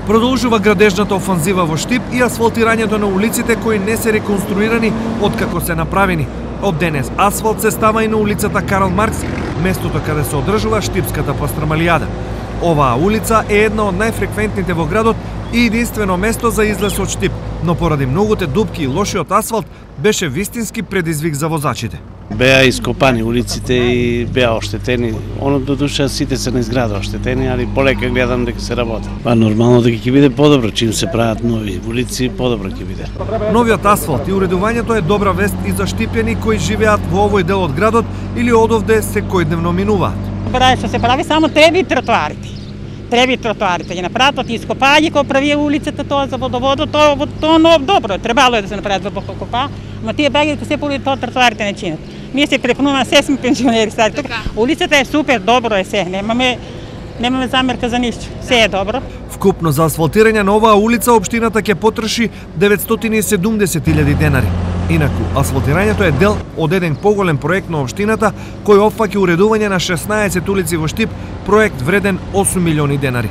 Продолжува градежната офанзива во Штип и асфалтирањето на улиците кои не се реконструирани откако се направени. Од денес асфалт се става и на улицата Карл Маркс, местото каде се одржува Штипската пастрамалијада. Оваа улица е една од најфреквентните во градот и единствено место за излез од Штип, но поради многуте дупки и лошиот асфалт беше вистински предизвик за возачите. Беа ископани улиците и беа оштетени. Оно до душа сите се на изграда оштетени, али полека гледам дека се работи. Па нормално дека ќе биде подобро, чим се прават нови улици, подобро ќе биде. Новиот асфалт и уредувањето е добра вест и за штипјани кои живеат во овој дел од градот или одовде секојдневно минуваат. Брај што се прави само треба и тротоарите. Треба и тротоарите ги направат, од ископање кој прави улицата тоа за водоводот, тоа добро, требало е да се направат во копа, ама тие беги дека се поли тоа тротоарите не чинат. Ние се препнуваме, се сме пензионери стари тука. Улицата е супер, добро е се, немаме замерка за ништо, се е добро. Вкупно за асфалтирање на оваа улица општината ќе потроши 970.000 денари. Инаку, асфалтирањето е дел од еден поголем проект на општината кој опфаќа уредување на 16 улици во Штип, проект вреден 8 милиони денари.